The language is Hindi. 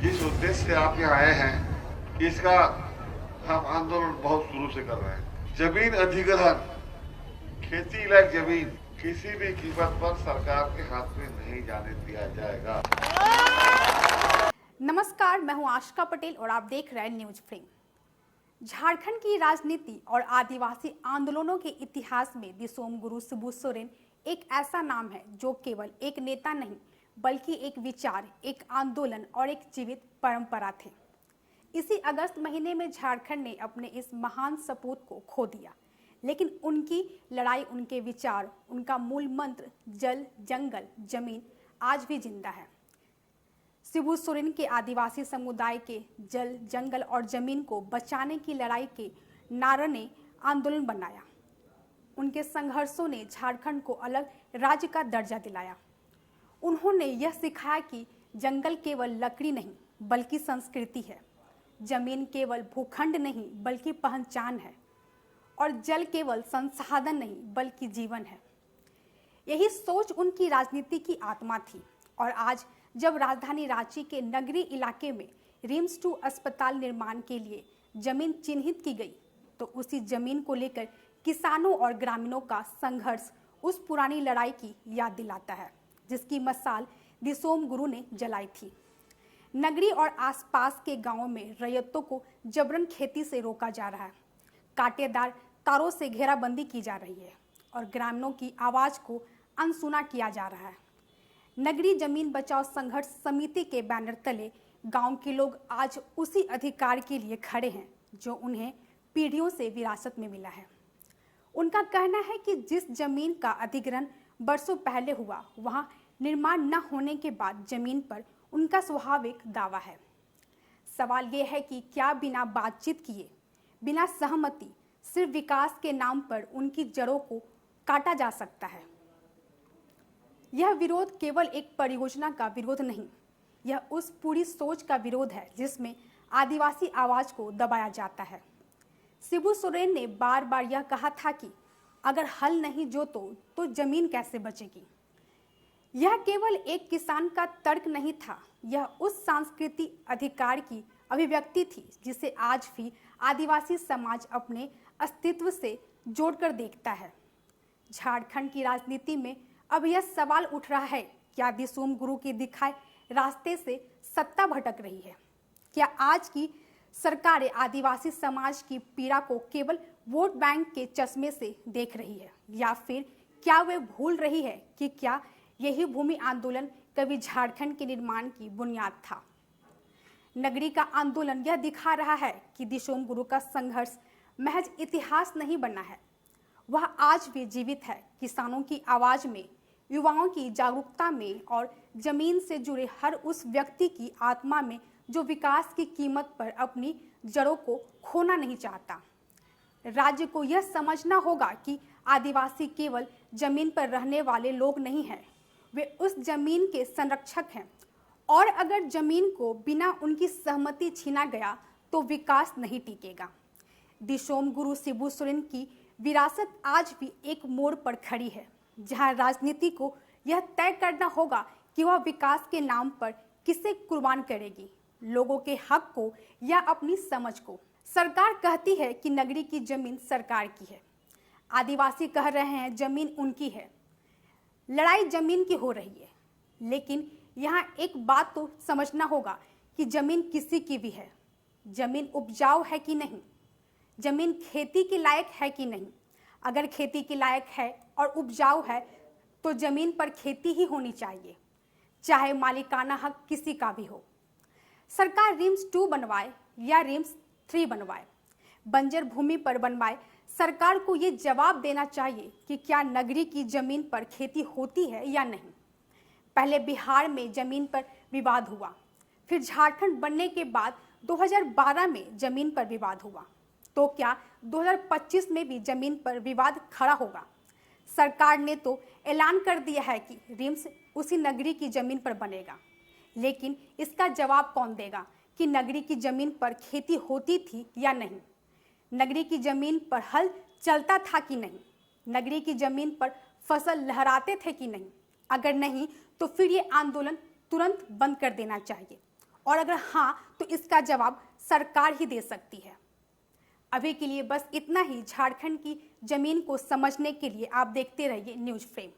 जिस उद्देश्य से आप यहाँ आए हैं, इसका हम आंदोलन बहुत शुरू से कर रहे हैं। जमीन अधिग्रहण, खेती लायक जमीन किसी भी कीमत पर सरकार के हाथ में नहीं जाने दिया जाएगा। नमस्कार, मैं हूं आशिका पटेल और आप देख रहे हैं न्यूज फ्रेम। झारखंड की राजनीति और आदिवासी आंदोलनों के इतिहास में दिसोम गुरु शिबू सोरेन एक ऐसा नाम है जो केवल एक नेता नहीं बल्कि एक विचार, एक आंदोलन और एक जीवित परंपरा थे। इसी अगस्त महीने में झारखंड ने अपने इस महान सपूत को खो दिया, लेकिन उनकी लड़ाई, उनके विचार, उनका मूल मंत्र जल, जंगल, जमीन आज भी जिंदा है। शिबू सोरेन के आदिवासी समुदाय के जल, जंगल और जमीन को बचाने की लड़ाई के नारे ने आंदोलन बनाया। उनके संघर्षों ने झारखंड को अलग राज्य का दर्जा दिलाया। उन्होंने यह सिखाया कि जंगल केवल लकड़ी नहीं बल्कि संस्कृति है, जमीन केवल भूखंड नहीं बल्कि पहचान है और जल केवल संसाधन नहीं बल्कि जीवन है। यही सोच उनकी राजनीति की आत्मा थी और आज जब राजधानी रांची के नगरी इलाके में रिम्स 2 अस्पताल निर्माण के लिए जमीन चिन्हित की गई तो उसी जमीन को लेकर किसानों और ग्रामीणों का संघर्ष उस पुरानी लड़ाई की याद दिलाता है जिसकी मसाल दिसोम गुरु ने जलाई थी। नगरी और आसपास के गांवों में रैयतों को जबरन खेती से रोका जा रहा है, कांटेदार तारों से घेराबंदी की जा रही है और ग्रामीणों की आवाज को अनसुना किया जा रहा है। नगरी जमीन बचाओ संघर्ष समिति के बैनर तले गांव के लोग आज उसी अधिकार के लिए खड़े हैं जो उन्हें पीढ़ियों से विरासत में मिला है। उनका कहना है कि जिस जमीन का अधिग्रहण बरसों पहले हुआ, वहां निर्माण न होने के बाद जमीन पर उनका स्वाभाविक दावा है। सवाल यह है कि क्या बिना बातचीत किए, बिना सहमति, सिर्फ विकास के नाम पर उनकी जड़ों को काटा जा सकता है? यह विरोध केवल एक परियोजना का विरोध नहीं, यह उस पूरी सोच का विरोध है जिसमें आदिवासी आवाज को दबाया जाता है। शिबू सोरेन ने बार बार यह कहा था कि अगर हल नहीं जोतो तो जमीन कैसे बचेगी। यह केवल एक किसान का तर्क नहीं था, यह उस सांस्कृतिक अधिकार की अभिव्यक्ति थी जिसे आज भी आदिवासी समाज अपने अस्तित्व से जोड़कर देखता है। झारखंड की राजनीति में अब यह सवाल उठ रहा है, क्या दिसोम गुरु के दिखाए रास्ते से सत्ता भटक रही है? क्या आज की सरकारें आदिवासी समाज की पीड़ा को केवल वोट बैंक के चश्मे से देख रही है, या फिर क्या वे भूल रही है कि क्या यही भूमि आंदोलन कभी झारखंड के निर्माण की बुनियाद था? नगरी का आंदोलन यह दिखा रहा है कि दिसोम गुरु का संघर्ष महज इतिहास नहीं बना है, वह आज भी जीवित है। किसानों की आवाज में, युवाओं की जागरूकता में और जमीन से जुड़े हर उस व्यक्ति की आत्मा में जो विकास की कीमत पर अपनी जड़ों को खोना नहीं चाहता। राज्य को यह समझना होगा कि आदिवासी केवल जमीन पर रहने वाले लोग नहीं हैं, वे उस जमीन के संरक्षक हैं और अगर जमीन को बिना उनकी सहमति छीना गया तो विकास नहीं टिकेगा। दिसोम गुरु शिबू सोरेन की विरासत आज भी एक मोड़ पर खड़ी है जहां राजनीति को यह तय करना होगा कि वह विकास के नाम पर किसे कुर्बान करेगी, लोगों के हक को या अपनी समझ को। सरकार कहती है कि नगरी की जमीन सरकार की है, आदिवासी कह रहे हैं जमीन उनकी है। लड़ाई जमीन की हो रही है, लेकिन यहाँ एक बात तो समझना होगा कि जमीन किसी की भी है। जमीन उपजाऊ है कि नहीं, जमीन खेती के लायक है कि नहीं। अगर खेती के लायक है और उपजाऊ है तो जमीन पर खेती ही होनी चाहिए, चाहे मालिकाना हक किसी का भी हो। सरकार रिम्स 2 बनवाए या रिम्स 3 बनवाए, बंजर भूमि पर बनवाए, सरकार को ये जवाब देना चाहिए कि क्या नगरी की जमीन पर खेती होती है या नहीं। पहले बिहार में जमीन पर विवाद हुआ, फिर झारखंड बनने के बाद 2012 में जमीन पर विवाद हुआ, तो क्या 2025 में भी जमीन पर विवाद खड़ा होगा? सरकार ने तो ऐलान कर दिया है कि रिम्स उसी नगरी की जमीन पर बनेगा, लेकिन इसका जवाब कौन देगा कि नगरी की जमीन पर खेती होती थी या नहीं, नगरी की जमीन पर हल चलता था कि नहीं, नगरी की जमीन पर फसल लहराते थे कि नहीं। अगर नहीं तो फिर ये आंदोलन तुरंत बंद कर देना चाहिए और अगर हाँ तो इसका जवाब सरकार ही दे सकती है। अभी के लिए बस इतना ही। झारखंड की जमीन को समझने के लिए आप देखते रहिए न्यूज फ्रेम।